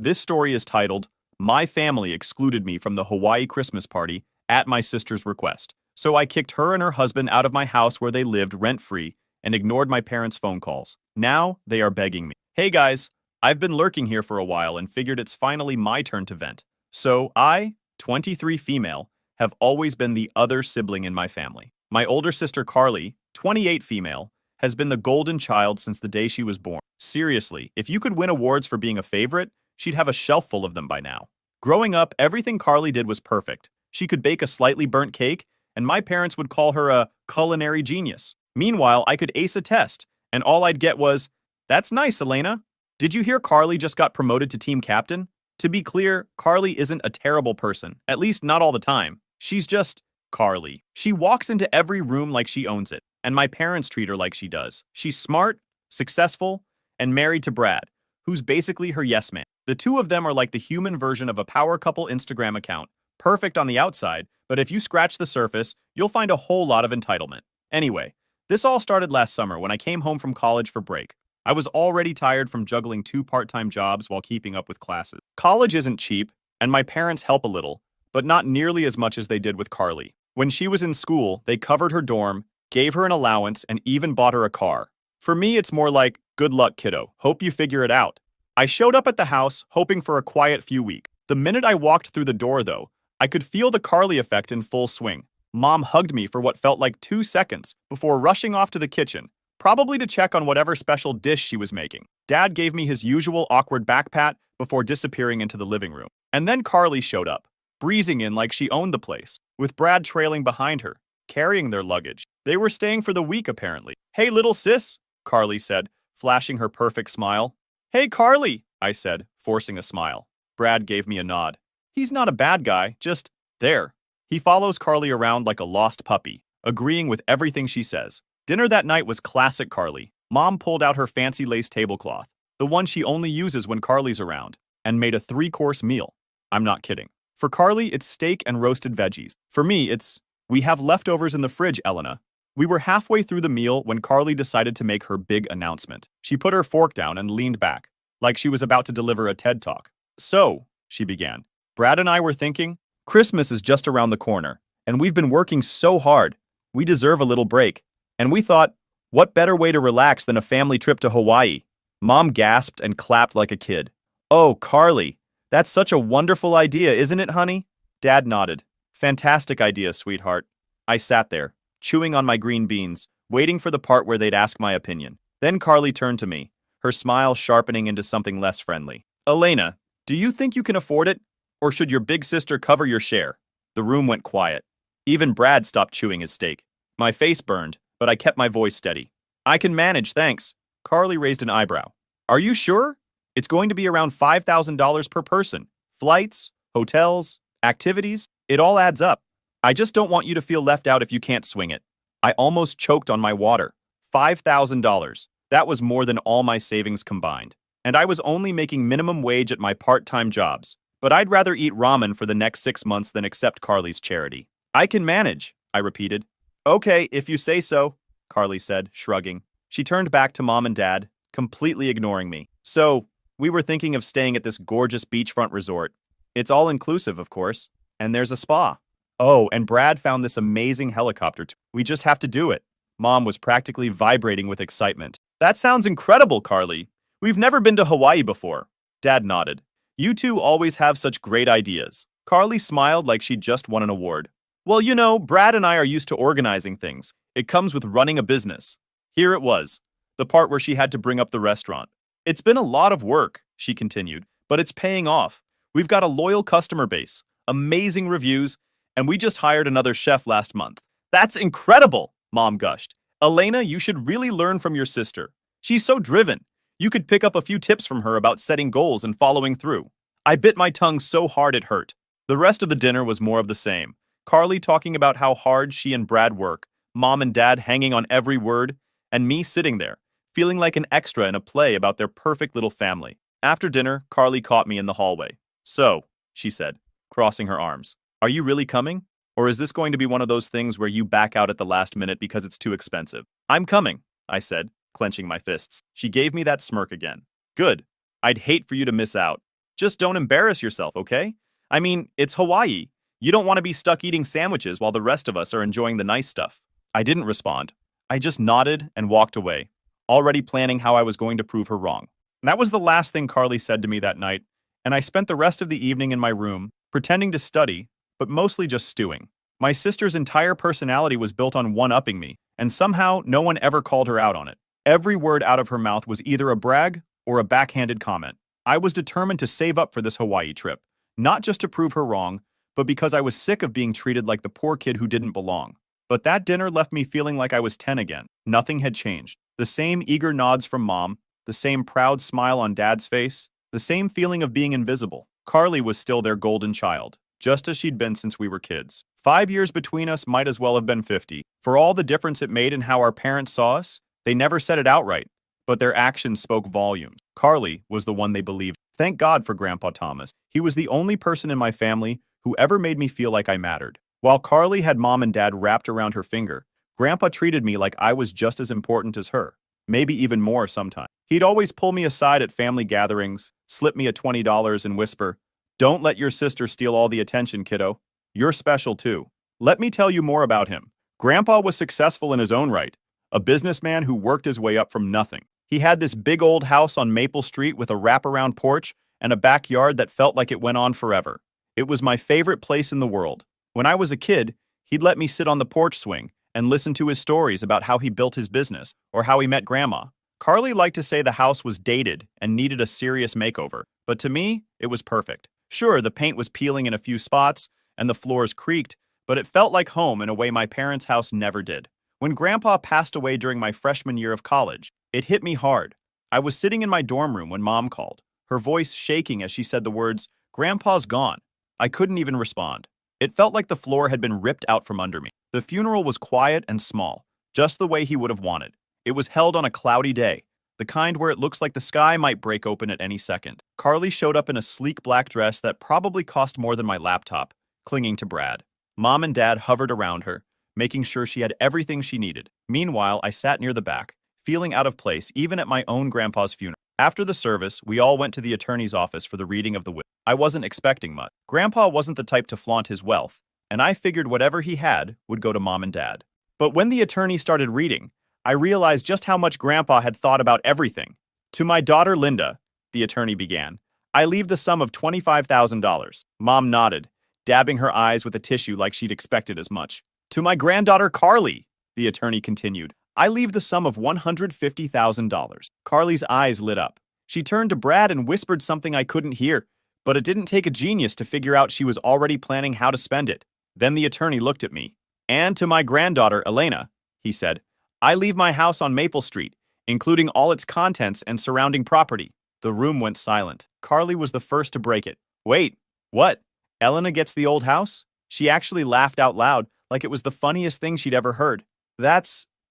This story is titled, My Family Excluded Me from the Hawaii Christmas Party at My Sister's Request. So I kicked her and her husband out of my house where they lived rent-free and ignored my parents' phone calls. Now they are begging me. Hey guys, I've been lurking here for a while and figured it's finally my turn to vent. So I, 23 female, have always been the other sibling in my family. My older sister Carly, 28 female, has been the golden child since the day she was born. Seriously, if you could win awards for being a favorite, she'd have a shelf full of them by now. Growing up, everything Carly did was perfect. She could bake a slightly burnt cake, and my parents would call her a culinary genius. Meanwhile, I could ace a test, and all I'd get was, "That's nice, Elena. Did you hear Carly just got promoted to team captain?" To be clear, Carly isn't a terrible person, at least not all the time. She's just Carly. She walks into every room like she owns it, and my parents treat her like she does. She's smart, successful, and married to Brad, who's basically her yes man. The two of them are like the human version of a power couple Instagram account, perfect on the outside, but if you scratch the surface, you'll find a whole lot of entitlement. Anyway, this all started last summer when I came home from college for break. I was already tired from juggling 2 part-time jobs while keeping up with classes. College isn't cheap, and my parents help a little, but not nearly as much as they did with Carly. When she was in school, they covered her dorm, gave her an allowance, and even bought her a car. For me, it's more like, good luck, kiddo. Hope you figure it out. I showed up at the house, hoping for a quiet few weeks. The minute I walked through the door, though, I could feel the Carly effect in full swing. Mom hugged me for what felt like 2 seconds before rushing off to the kitchen, probably to check on whatever special dish she was making. Dad gave me his usual awkward back pat before disappearing into the living room. And then Carly showed up, breezing in like she owned the place, with Brad trailing behind her, carrying their luggage. They were staying for the week, apparently. "Hey, little sis," Carly said, flashing her perfect smile. "Hey, Carly," I said, forcing a smile. Brad gave me a nod. He's not a bad guy, just there. He follows Carly around like a lost puppy, agreeing with everything she says. Dinner that night was classic Carly. Mom pulled out her fancy lace tablecloth, the one she only uses when Carly's around, and made a 3-course meal. I'm not kidding. For Carly, it's steak and roasted veggies. For me, it's, "We have leftovers in the fridge, Elena." We were halfway through the meal when Carly decided to make her big announcement. She put her fork down and leaned back, like she was about to deliver a TED Talk. "So," she began, "Brad and I were thinking, Christmas is just around the corner, and we've been working so hard. We deserve a little break. And we thought, what better way to relax than a family trip to Hawaii?" Mom gasped and clapped like a kid. "Oh, Carly, that's such a wonderful idea, isn't it, honey?" Dad nodded. "Fantastic idea, sweetheart." I sat there, chewing on my green beans, waiting for the part where they'd ask my opinion. Then Carly turned to me, her smile sharpening into something less friendly. "Elena, do you think you can afford it? Or should your big sister cover your share?" The room went quiet. Even Brad stopped chewing his steak. My face burned, but I kept my voice steady. "I can manage, thanks." Carly raised an eyebrow. "Are you sure? It's going to be around $5,000 per person. Flights, hotels, activities, it all adds up. I just don't want you to feel left out if you can't swing it." I almost choked on my water. $5,000. That was more than all my savings combined. And I was only making minimum wage at my part-time jobs. But I'd rather eat ramen for the next 6 months than accept Carly's charity. "I can manage," I repeated. "Okay, if you say so," Carly said, shrugging. She turned back to Mom and Dad, completely ignoring me. "So, we were thinking of staying at this gorgeous beachfront resort. It's all-inclusive, of course, and there's a spa. Oh, and Brad found this amazing helicopter tour. We just have to do it." Mom was practically vibrating with excitement. "That sounds incredible, Carly. We've never been to Hawaii before." Dad nodded. "You two always have such great ideas." Carly smiled like she'd just won an award. "Well, you know, Brad and I are used to organizing things. It comes with running a business." Here it was, the part where she had to bring up the restaurant. "It's been a lot of work," she continued, "but it's paying off. We've got a loyal customer base, amazing reviews, and we just hired another chef last month." "That's incredible," Mom gushed. "Elena, you should really learn from your sister. She's so driven. You could pick up a few tips from her about setting goals and following through." I bit my tongue so hard it hurt. The rest of the dinner was more of the same. Carly talking about how hard she and Brad work, Mom and Dad hanging on every word, and me sitting there, feeling like an extra in a play about their perfect little family. After dinner, Carly caught me in the hallway. "So," she said, crossing her arms, "are you really coming? Or is this going to be one of those things where you back out at the last minute because it's too expensive?" "I'm coming," I said, clenching my fists. She gave me that smirk again. "Good. I'd hate for you to miss out." Just don't embarrass yourself, okay? I mean, it's Hawaii. You don't want to be stuck eating sandwiches while the rest of us are enjoying the nice stuff. I didn't respond. I just nodded and walked away, already planning how I was going to prove her wrong. And that was the last thing Carly said to me that night, and I spent the rest of the evening in my room, pretending to study, but mostly just stewing. My sister's entire personality was built on one-upping me, and somehow no one ever called her out on it. Every word out of her mouth was either a brag or a backhanded comment. I was determined to save up for this Hawaii trip, not just to prove her wrong, but because I was sick of being treated like the poor kid who didn't belong. But that dinner left me feeling like I was 10 again. Nothing had changed. The same eager nods from Mom, the same proud smile on Dad's face, the same feeling of being invisible. Carly was still their golden child, just as she'd been since we were kids. 5 years between us might as well have been 50. For all the difference it made in how our parents saw us, they never said it outright, but their actions spoke volumes. Carly was the one they believed. Thank God for Grandpa Thomas. He was the only person in my family who ever made me feel like I mattered. While Carly had Mom and Dad wrapped around her finger, Grandpa treated me like I was just as important as her, maybe even more sometimes. He'd always pull me aside at family gatherings, slip me a $20 and whisper, "Don't let your sister steal all the attention, kiddo. You're special too." Let me tell you more about him. Grandpa was successful in his own right, a businessman who worked his way up from nothing. He had this big old house on Maple Street with a wraparound porch and a backyard that felt like it went on forever. It was my favorite place in the world. When I was a kid, he'd let me sit on the porch swing and listen to his stories about how he built his business or how he met Grandma. Carly liked to say the house was dated and needed a serious makeover, but to me, it was perfect. Sure, the paint was peeling in a few spots and the floors creaked, but it felt like home in a way my parents' house never did. When Grandpa passed away during my freshman year of college, it hit me hard. I was sitting in my dorm room when Mom called, her voice shaking as she said the words, "Grandpa's gone." I couldn't even respond. It felt like the floor had been ripped out from under me. The funeral was quiet and small, just the way he would have wanted. It was held on a cloudy day, the kind where it looks like the sky might break open at any second. Carly showed up in a sleek black dress that probably cost more than my laptop, clinging to Brad. Mom and Dad hovered around her, making sure she had everything she needed. Meanwhile, I sat near the back, feeling out of place even at my own grandpa's funeral. After the service, we all went to the attorney's office for the reading of the will. I wasn't expecting much. Grandpa wasn't the type to flaunt his wealth, and I figured whatever he had would go to Mom and Dad. But when the attorney started reading, I realized just how much Grandpa had thought about everything. "To my daughter Linda," the attorney began, "I leave the sum of $25,000. Mom nodded, dabbing her eyes with a tissue like she'd expected as much. "To my granddaughter Carly," the attorney continued, "I leave the sum of $150,000. Carly's eyes lit up. She turned to Brad and whispered something I couldn't hear, but it didn't take a genius to figure out she was already planning how to spend it. Then the attorney looked at me. "And to my granddaughter, Elena," he said, "I leave my house on Maple Street, including all its contents and surrounding property." The room went silent. Carly was the first to break it. "Wait, what? Elena gets the old house?" She actually laughed out loud, like it was the funniest thing she'd ever heard.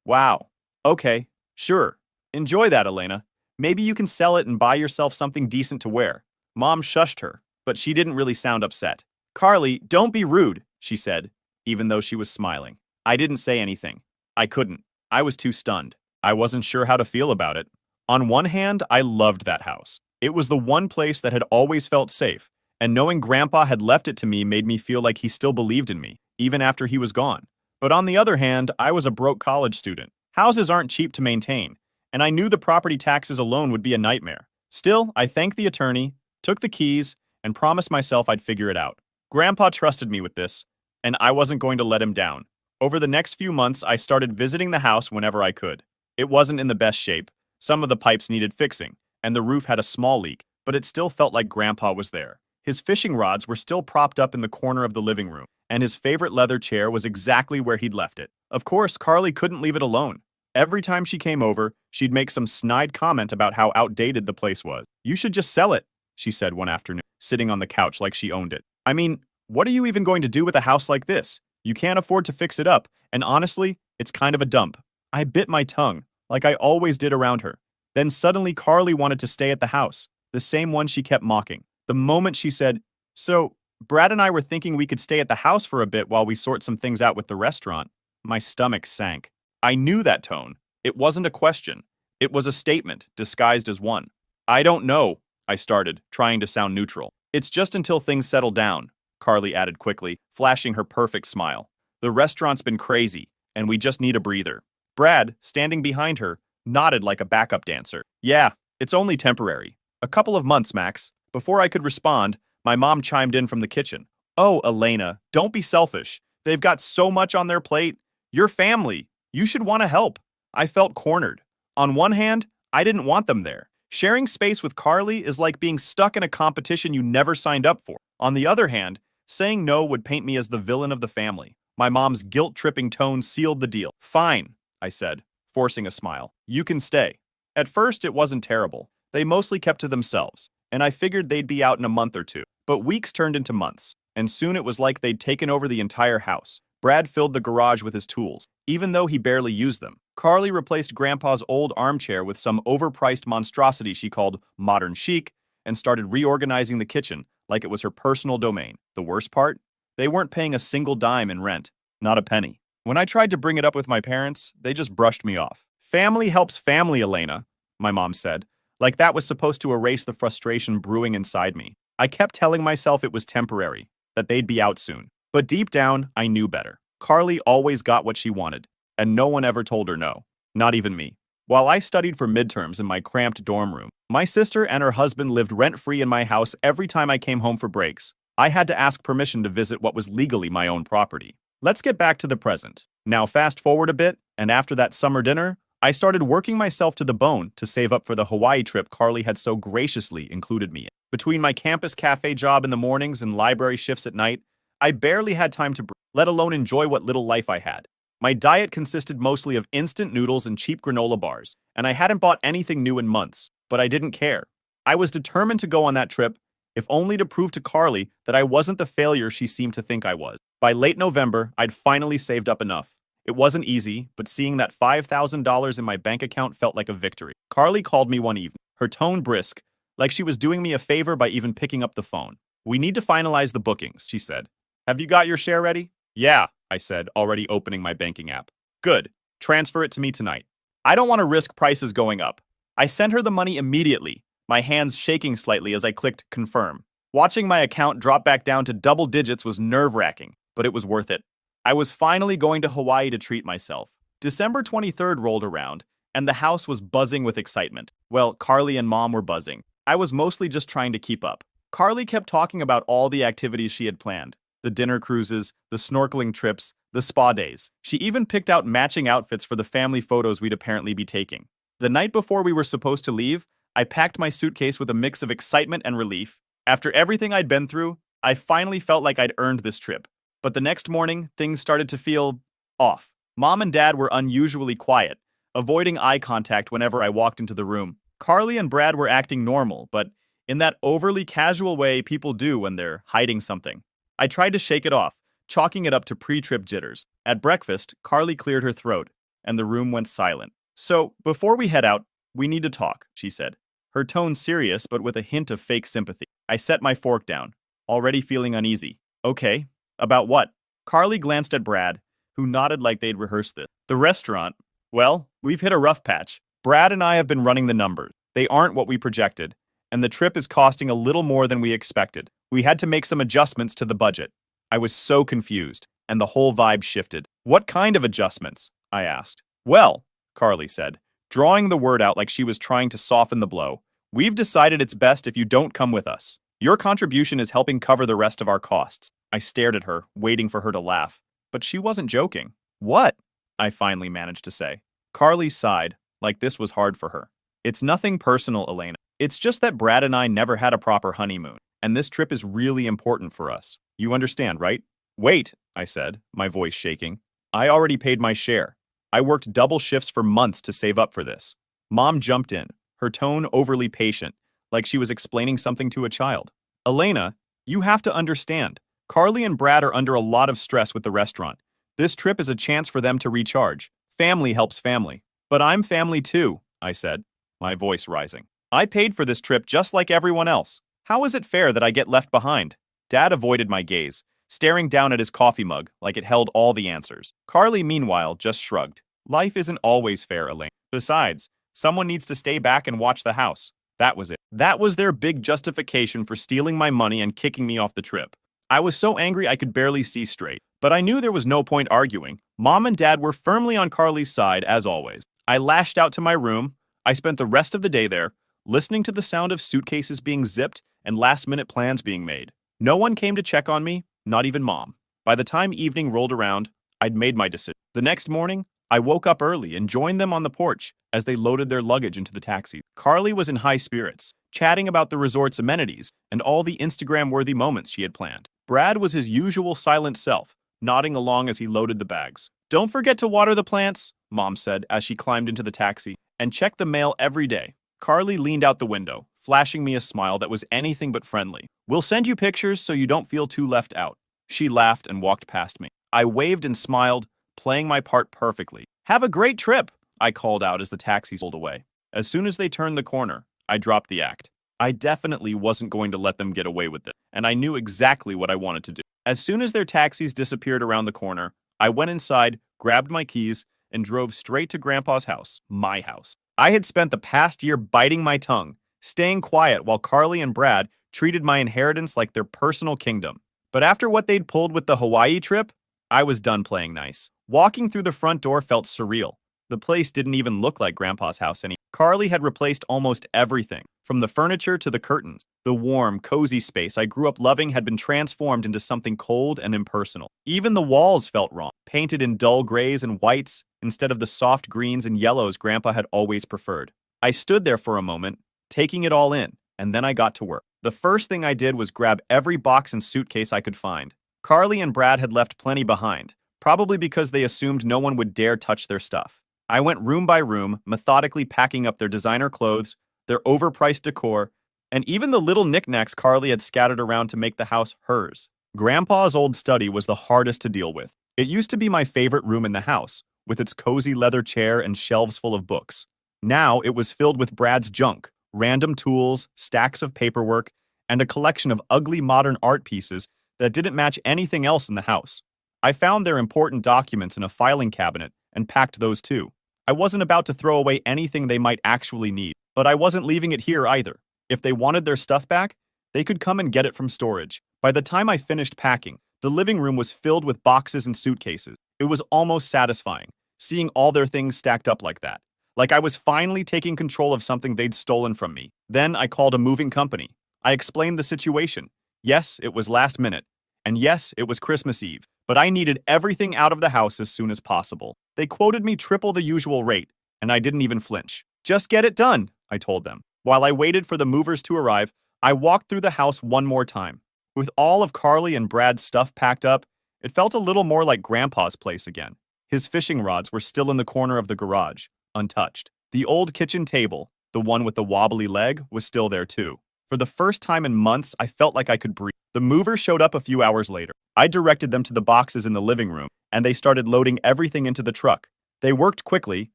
Wow. Okay, sure. Enjoy that, Elena. Maybe you can sell it and buy yourself something decent to wear." Mom shushed her, but she didn't really sound upset. "Carly, don't be rude," she said, even though she was smiling. I didn't say anything. I couldn't. I was too stunned. I wasn't sure how to feel about it. On one hand, I loved that house. It was the one place that had always felt safe, and knowing Grandpa had left it to me made me feel like he still believed in me, even after he was gone. But on the other hand, I was a broke college student. Houses aren't cheap to maintain, and I knew the property taxes alone would be a nightmare. Still, I thanked the attorney, took the keys, and promised myself I'd figure it out. Grandpa trusted me with this, and I wasn't going to let him down. Over the next few months, I started visiting the house whenever I could. It wasn't in the best shape. Some of the pipes needed fixing, and the roof had a small leak, but it still felt like Grandpa was there. His fishing rods were still propped up in the corner of the living room, and his favorite leather chair was exactly where he'd left it. Of course, Carly couldn't leave it alone. Every time she came over, she'd make some snide comment about how outdated the place was. "You should just sell it," she said one afternoon, sitting on the couch like she owned it. "I mean, what are you even going to do with a house like this? You can't afford to fix it up, and honestly, it's kind of a dump." I bit my tongue, like I always did around her. Then suddenly Carly wanted to stay at the house, the same one she kept mocking. The moment she said, "So, Brad and I were thinking we could stay at the house for a bit while we sort some things out with the restaurant," my stomach sank. I knew that tone. It wasn't a question. It was a statement, disguised as one. "I don't know," I started, trying to sound neutral. It's just until things settle down, Carly added quickly, flashing her perfect smile. The restaurant's been crazy, and we just need a breather. Brad, standing behind her, nodded like a backup dancer. Yeah, it's only temporary. A couple of months, max. Before I could respond, my mom chimed in from the kitchen. Oh, Elena, don't be selfish. They've got so much on their plate. Your family. You should want to help. I felt cornered. On one hand, I didn't want them there. Sharing space with Carly is like being stuck in a competition you never signed up for. On the other hand, saying no would paint me as the villain of the family. My mom's guilt-tripping tone sealed the deal. Fine, I said, forcing a smile. You can stay. At first, it wasn't terrible. They mostly kept to themselves, and I figured they'd be out in a month or two. But weeks turned into months, and soon it was like they'd taken over the entire house. Brad filled the garage with his tools, even though he barely used them. Carly replaced Grandpa's old armchair with some overpriced monstrosity she called modern chic and started reorganizing the kitchen like it was her personal domain. The worst part? They weren't paying a single dime in rent, not a penny. When I tried to bring it up with my parents, they just brushed me off. Family helps family, Elena, my mom said, like that was supposed to erase the frustration brewing inside me. I kept telling myself it was temporary, that they'd be out soon. But deep down, I knew better. Carly always got what she wanted, and no one ever told her no, not even me. While I studied for midterms in my cramped dorm room, my sister and her husband lived rent-free in my house every time I came home for breaks. I had to ask permission to visit what was legally my own property. Let's get back to the present. Now fast forward a bit, and after that summer dinner, I started working myself to the bone to save up for the Hawaii trip Carly had so graciously included me in. Between my campus cafe job in the mornings and library shifts at night, I barely had time to breathe, let alone enjoy what little life I had. My diet consisted mostly of instant noodles and cheap granola bars, and I hadn't bought anything new in months, but I didn't care. I was determined to go on that trip, if only to prove to Carly that I wasn't the failure she seemed to think I was. By late November, I'd finally saved up enough. It wasn't easy, but seeing that $5,000 in my bank account felt like a victory. Carly called me one evening, her tone brisk, like she was doing me a favor by even picking up the phone. We need to finalize the bookings, she said. Have you got your share ready? Yeah, I said, already opening my banking app. Good. Transfer it to me tonight. I don't want to risk prices going up. I sent her the money immediately, my hands shaking slightly as I clicked confirm. Watching my account drop back down to double digits was nerve-wracking, but it was worth it. I was finally going to Hawaii to treat myself. December 23rd rolled around, and the house was buzzing with excitement. Well, Carly and Mom were buzzing. I was mostly just trying to keep up. Carly kept talking about all the activities she had planned. The dinner cruises, the snorkeling trips, the spa days. She even picked out matching outfits for the family photos we'd apparently be taking. The night before we were supposed to leave, I packed my suitcase with a mix of excitement and relief. After everything I'd been through, I finally felt like I'd earned this trip. But the next morning, things started to feel off. Mom and Dad were unusually quiet, avoiding eye contact whenever I walked into the room. Carly and Brad were acting normal, but in that overly casual way people do when they're hiding something. I tried to shake it off, chalking it up to pre-trip jitters. At breakfast, Carly cleared her throat, and the room went silent. So, before we head out, we need to talk, she said, her tone serious but with a hint of fake sympathy. I set my fork down, already feeling uneasy. Okay, about what? Carly glanced at Brad, who nodded like they'd rehearsed this. The restaurant. Well, we've hit a rough patch. Brad and I have been running the numbers. They aren't what we projected, and the trip is costing a little more than we expected. We had to make some adjustments to the budget. I was so confused, and the whole vibe shifted. What kind of adjustments? I asked. Well, Carly said, drawing the word out like she was trying to soften the blow. We've decided it's best if you don't come with us. Your contribution is helping cover the rest of our costs. I stared at her, waiting for her to laugh. But she wasn't joking. What? I finally managed to say. Carly sighed, like this was hard for her. It's nothing personal, Elena. It's just that Brad and I never had a proper honeymoon, and this trip is really important for us. You understand, right? Wait, I said, my voice shaking. I already paid my share. I worked double shifts for months to save up for this. Mom jumped in, her tone overly patient, like she was explaining something to a child. Elena, you have to understand. Carly and Brad are under a lot of stress with the restaurant. This trip is a chance for them to recharge. Family helps family. But I'm family too, I said, my voice rising. I paid for this trip just like everyone else. How is it fair that I get left behind? Dad avoided my gaze, staring down at his coffee mug like it held all the answers. Carly, meanwhile, just shrugged. Life isn't always fair, Elaine. Besides, someone needs to stay back and watch the house. That was it. That was their big justification for stealing my money and kicking me off the trip. I was so angry I could barely see straight, but I knew there was no point arguing. Mom and Dad were firmly on Carly's side, as always. I lashed out to my room. I spent the rest of the day there, listening to the sound of suitcases being zipped and last-minute plans being made. No one came to check on me, not even Mom. By the time evening rolled around, I'd made my decision. The next morning, I woke up early and joined them on the porch as they loaded their luggage into the taxi. Carly was in high spirits, chatting about the resort's amenities and all the Instagram-worthy moments she had planned. Brad was his usual silent self, nodding along as he loaded the bags. "Don't forget to water the plants," Mom said as she climbed into the taxi, "and check the mail every day." Carly leaned out the window, flashing me a smile that was anything but friendly. "We'll send you pictures so you don't feel too left out." She laughed and walked past me. I waved and smiled, playing my part perfectly. "Have a great trip," I called out as the taxi pulled away. As soon as they turned the corner, I dropped the act. I definitely wasn't going to let them get away with it, and I knew exactly what I wanted to do. As soon as their taxis disappeared around the corner, I went inside, grabbed my keys, and drove straight to Grandpa's house, my house. I had spent the past year biting my tongue, staying quiet while Carly and Brad treated my inheritance like their personal kingdom. But after what they'd pulled with the Hawaii trip, I was done playing nice. Walking through the front door felt surreal. The place didn't even look like Grandpa's house anymore. Carly had replaced almost everything, from the furniture to the curtains. The warm, cozy space I grew up loving had been transformed into something cold and impersonal. Even the walls felt wrong, painted in dull grays and whites instead of the soft greens and yellows Grandpa had always preferred. I stood there for a moment, taking it all in, and then I got to work. The first thing I did was grab every box and suitcase I could find. Carly and Brad had left plenty behind, probably because they assumed no one would dare touch their stuff. I went room by room, methodically packing up their designer clothes, their overpriced decor, and even the little knickknacks Carly had scattered around to make the house hers. Grandpa's old study was the hardest to deal with. It used to be my favorite room in the house, with its cozy leather chair and shelves full of books. Now it was filled with Brad's junk, random tools, stacks of paperwork, and a collection of ugly modern art pieces that didn't match anything else in the house. I found their important documents in a filing cabinet and packed those too. I wasn't about to throw away anything they might actually need, but I wasn't leaving it here either. If they wanted their stuff back, they could come and get it from storage. By the time I finished packing, the living room was filled with boxes and suitcases. It was almost satisfying, seeing all their things stacked up like that. Like I was finally taking control of something they'd stolen from me. Then I called a moving company. I explained the situation. Yes, it was last minute. And yes, it was Christmas Eve, but I needed everything out of the house as soon as possible. They quoted me triple the usual rate, and I didn't even flinch. "Just get it done," I told them. While I waited for the movers to arrive, I walked through the house one more time. With all of Carly and Brad's stuff packed up, it felt a little more like Grandpa's place again. His fishing rods were still in the corner of the garage, untouched. The old kitchen table, the one with the wobbly leg, was still there too. For the first time in months, I felt like I could breathe. The movers showed up a few hours later. I directed them to the boxes in the living room, and they started loading everything into the truck. They worked quickly,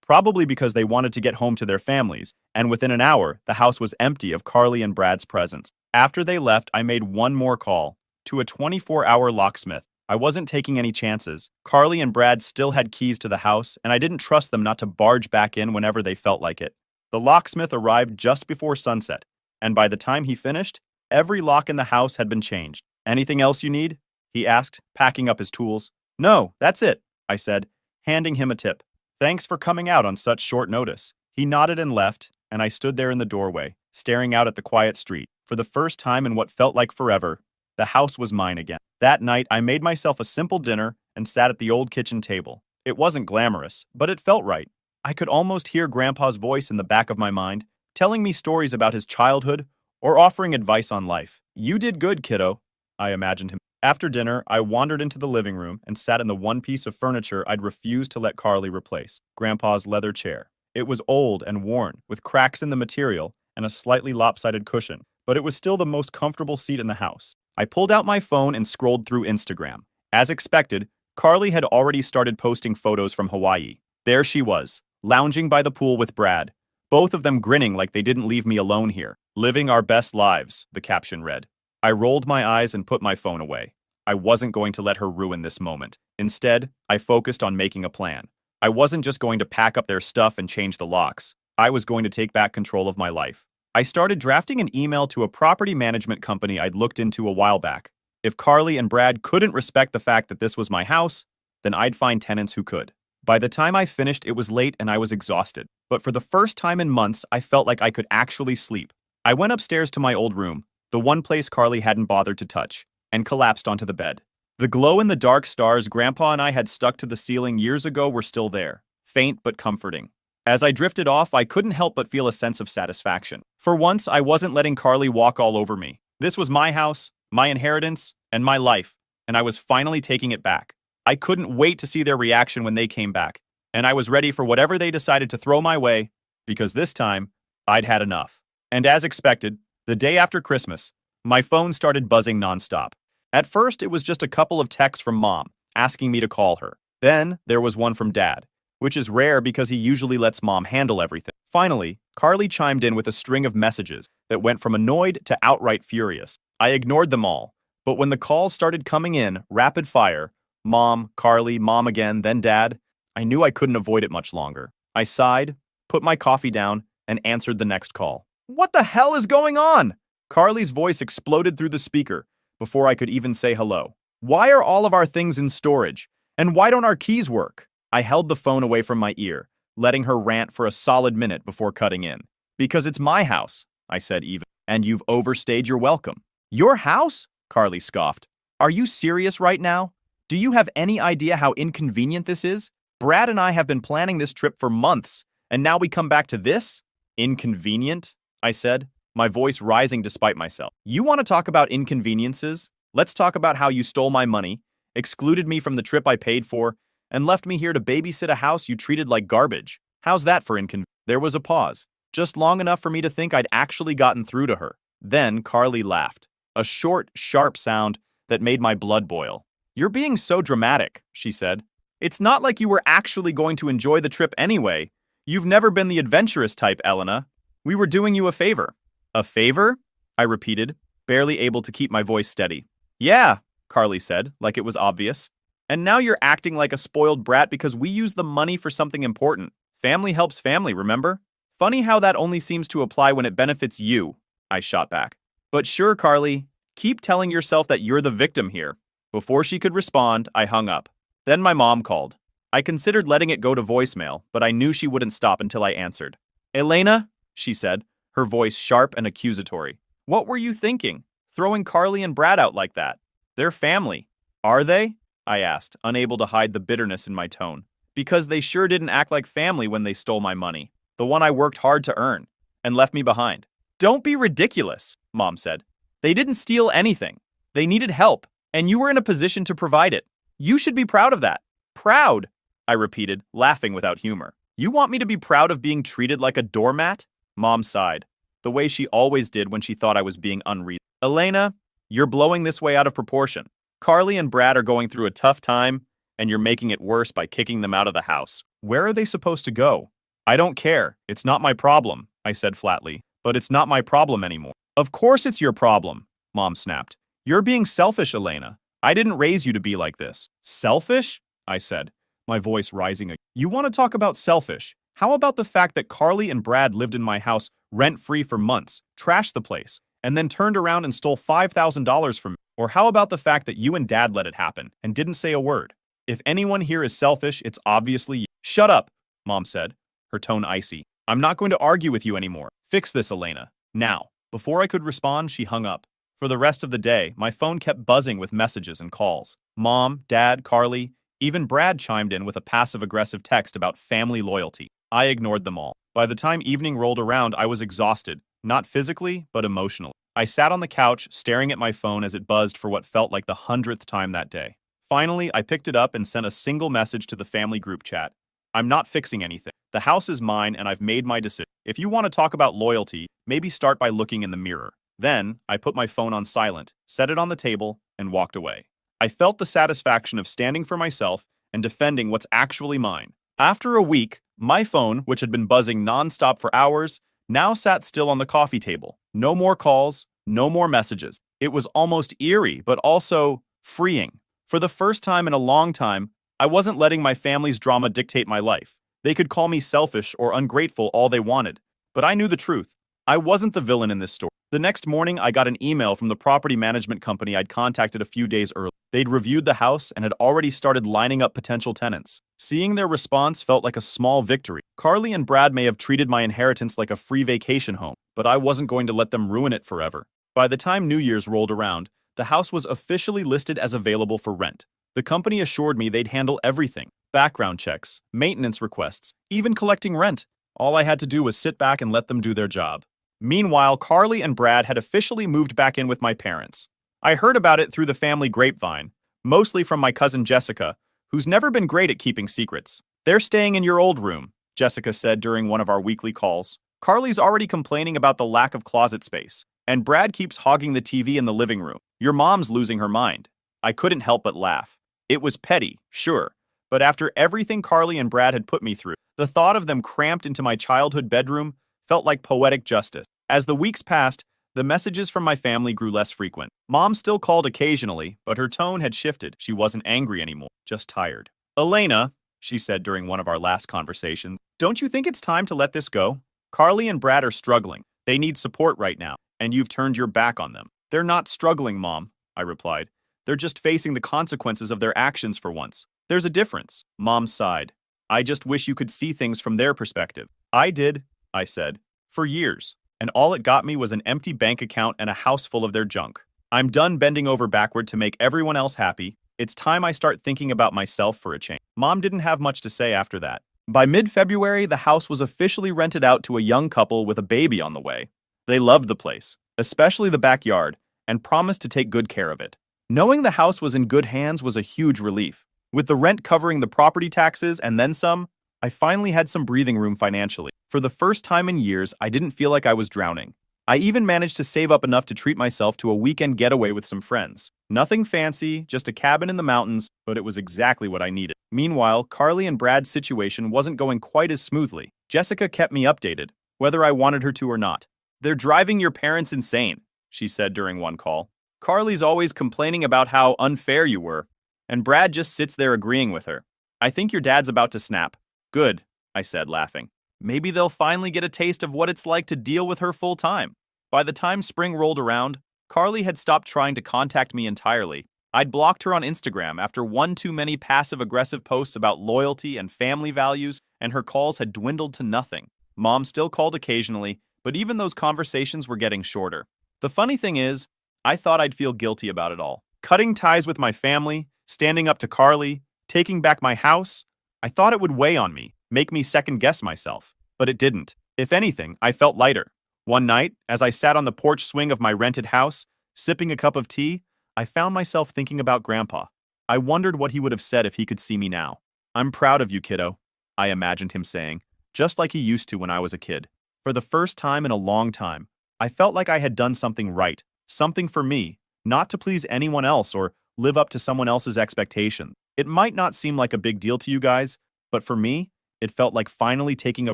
probably because they wanted to get home to their families, and within an hour, the house was empty of Carly and Brad's presence. After they left, I made one more call, to a 24-hour locksmith. I wasn't taking any chances. Carly and Brad still had keys to the house, and I didn't trust them not to barge back in whenever they felt like it. The locksmith arrived just before sunset, and by the time he finished, every lock in the house had been changed. "Anything else you need?" he asked, packing up his tools. "No, that's it," I said, handing him a tip. "Thanks for coming out on such short notice." He nodded and left, and I stood there in the doorway, staring out at the quiet street. For the first time in what felt like forever, the house was mine again. That night, I made myself a simple dinner and sat at the old kitchen table. It wasn't glamorous, but it felt right. I could almost hear Grandpa's voice in the back of my mind, telling me stories about his childhood or offering advice on life. "You did good, kiddo," I imagined him. After dinner, I wandered into the living room and sat in the one piece of furniture I'd refused to let Carly replace, Grandpa's leather chair. It was old and worn, with cracks in the material and a slightly lopsided cushion, but it was still the most comfortable seat in the house. I pulled out my phone and scrolled through Instagram. As expected, Carly had already started posting photos from Hawaii. There she was, lounging by the pool with Brad, both of them grinning like they didn't leave me alone here. "Living our best lives," the caption read. I rolled my eyes and put my phone away. I wasn't going to let her ruin this moment. Instead, I focused on making a plan. I wasn't just going to pack up their stuff and change the locks. I was going to take back control of my life. I started drafting an email to a property management company I'd looked into a while back. If Carly and Brad couldn't respect the fact that this was my house, then I'd find tenants who could. By the time I finished, it was late and I was exhausted. But for the first time in months, I felt like I could actually sleep. I went upstairs to my old room, the one place Carly hadn't bothered to touch, and collapsed onto the bed. The glow-in-the-dark stars Grandpa and I had stuck to the ceiling years ago were still there, faint but comforting. As I drifted off, I couldn't help but feel a sense of satisfaction. For once, I wasn't letting Carly walk all over me. This was my house, my inheritance, and my life, and I was finally taking it back. I couldn't wait to see their reaction when they came back, and I was ready for whatever they decided to throw my way, because this time, I'd had enough. And as expected, the day after Christmas, my phone started buzzing nonstop. At first, it was just a couple of texts from Mom, asking me to call her. Then, there was one from Dad, which is rare because he usually lets Mom handle everything. Finally, Carly chimed in with a string of messages that went from annoyed to outright furious. I ignored them all, but when the calls started coming in, rapid fire, Mom, Carly, Mom again, then Dad, I knew I couldn't avoid it much longer. I sighed, put my coffee down, and answered the next call. What the hell is going on? Carly's voice exploded through the speaker before I could even say hello. Why are all of our things in storage? And why don't our keys work? I held the phone away from my ear, letting her rant for a solid minute before cutting in. Because it's my house, I said even, and you've overstayed your welcome. Your house? Carly scoffed. Are you serious right now? Do you have any idea how inconvenient this is? Brad and I have been planning this trip for months, and now we come back to this? Inconvenient? I said, my voice rising despite myself. You want to talk about inconveniences? Let's talk about how you stole my money, excluded me from the trip I paid for, and left me here to babysit a house you treated like garbage. How's that for inconvenience? There was a pause, just long enough for me to think I'd actually gotten through to her. Then Carly laughed, a short, sharp sound that made my blood boil. You're being so dramatic, she said. It's not like you were actually going to enjoy the trip anyway. You've never been the adventurous type, Elena. We were doing you a favor. A favor? I repeated, barely able to keep my voice steady. Yeah, Carly said, like it was obvious. And now you're acting like a spoiled brat because we use the money for something important. Family helps family, remember? Funny how that only seems to apply when it benefits you, I shot back. But sure, Carly, keep telling yourself that you're the victim here. Before she could respond, I hung up. Then my mom called. I considered letting it go to voicemail, but I knew she wouldn't stop until I answered. Elena, she said, her voice sharp and accusatory. What were you thinking? Throwing Carly and Brad out like that? They're family. Are they? I asked, unable to hide the bitterness in my tone. Because they sure didn't act like family when they stole my money, the one I worked hard to earn, and left me behind. Don't be ridiculous, Mom said. They didn't steal anything. They needed help, and you were in a position to provide it. You should be proud of that. Proud, I repeated, laughing without humor. You want me to be proud of being treated like a doormat? Mom sighed, the way she always did when she thought I was being unreasonable. Elena, you're blowing this way out of proportion. Carly and Brad are going through a tough time, and you're making it worse by kicking them out of the house. Where are they supposed to go? I don't care. It's not my problem, I said flatly. But it's not my problem anymore. Of course it's your problem, Mom snapped. You're being selfish, Elena. I didn't raise you to be like this. Selfish? I said, my voice rising again. You want to talk about selfish? How about the fact that Carly and Brad lived in my house rent-free for months, trashed the place, and then turned around and stole $5,000 from me? Or how about the fact that you and Dad let it happen and didn't say a word? If anyone here is selfish, it's obviously you. Shut up, Mom said, her tone icy. I'm not going to argue with you anymore. Fix this, Elena. Now. Before I could respond, she hung up. For the rest of the day, my phone kept buzzing with messages and calls. Mom, Dad, Carly, even Brad chimed in with a passive-aggressive text about family loyalty. I ignored them all. By the time evening rolled around, I was exhausted, not physically, but emotionally. I sat on the couch, staring at my phone as it buzzed for what felt like the 100th time that day. Finally, I picked it up and sent a single message to the family group chat. I'm not fixing anything. The house is mine and I've made my decision. If you want to talk about loyalty, maybe start by looking in the mirror. Then, I put my phone on silent, set it on the table, and walked away. I felt the satisfaction of standing for myself and defending what's actually mine. After a week, my phone, which had been buzzing nonstop for hours, now sat still on the coffee table. No more calls, no more messages. It was almost eerie, but also freeing. For the first time in a long time, I wasn't letting my family's drama dictate my life. They could call me selfish or ungrateful all they wanted, but I knew the truth. I wasn't the villain in this story. The next morning, I got an email from the property management company I'd contacted a few days earlier. They'd reviewed the house and had already started lining up potential tenants. Seeing their response felt like a small victory. Carly and Brad may have treated my inheritance like a free vacation home, but I wasn't going to let them ruin it forever. By the time New Year's rolled around, the house was officially listed as available for rent. The company assured me they'd handle everything: background checks, maintenance requests, even collecting rent. All I had to do was sit back and let them do their job. Meanwhile, Carly and Brad had officially moved back in with my parents. I heard about it through the family grapevine, mostly from my cousin Jessica, who's never been great at keeping secrets. "They're staying in your old room," Jessica said during one of our weekly calls. "Carly's already complaining about the lack of closet space, and Brad keeps hogging the TV in the living room. Your mom's losing her mind." I couldn't help but laugh. It was petty, sure, but after everything Carly and Brad had put me through, the thought of them cramped into my childhood bedroom felt like poetic justice. As the weeks passed, the messages from my family grew less frequent. Mom still called occasionally, but her tone had shifted. She wasn't angry anymore, just tired. "Elena," she said during one of our last conversations, "don't you think it's time to let this go? Carly and Brad are struggling. They need support right now, and you've turned your back on them." "They're not struggling, Mom," I replied. "They're just facing the consequences of their actions for once. There's a difference." Mom sighed. "I just wish you could see things from their perspective." "I did," I said, "for years. And all it got me was an empty bank account and a house full of their junk. I'm done bending over backward to make everyone else happy. It's time I start thinking about myself for a change." Mom didn't have much to say after that. By mid-February, the house was officially rented out to a young couple with a baby on the way. They loved the place, especially the backyard, and promised to take good care of it. Knowing the house was in good hands was a huge relief. With the rent covering the property taxes and then some, I finally had some breathing room financially. For the first time in years, I didn't feel like I was drowning. I even managed to save up enough to treat myself to a weekend getaway with some friends. Nothing fancy, just a cabin in the mountains, but it was exactly what I needed. Meanwhile, Carly and Brad's situation wasn't going quite as smoothly. Jessica kept me updated, whether I wanted her to or not. "They're driving your parents insane," she said during one call. "Carly's always complaining about how unfair you were, and Brad just sits there agreeing with her. I think your dad's about to snap." "Good," I said, laughing. "Maybe they'll finally get a taste of what it's like to deal with her full time." By the time spring rolled around, Carly had stopped trying to contact me entirely. I'd blocked her on Instagram after one too many passive-aggressive posts about loyalty and family values, and her calls had dwindled to nothing. Mom still called occasionally, but even those conversations were getting shorter. The funny thing is, I thought I'd feel guilty about it all. Cutting ties with my family, standing up to Carly, taking back my house, I thought it would weigh on me, make me second-guess myself. But it didn't. If anything, I felt lighter. One night, as I sat on the porch swing of my rented house, sipping a cup of tea, I found myself thinking about Grandpa. I wondered what he would have said if he could see me now. "I'm proud of you, kiddo," I imagined him saying, just like he used to when I was a kid. For the first time in a long time, I felt like I had done something right, something for me, not to please anyone else or live up to someone else's expectations. It might not seem like a big deal to you guys, but for me, it felt like finally taking a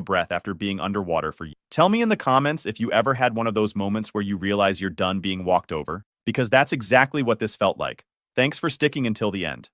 breath after being underwater for years. Tell me in the comments if you ever had one of those moments where you realize you're done being walked over, because that's exactly what this felt like. Thanks for sticking until the end.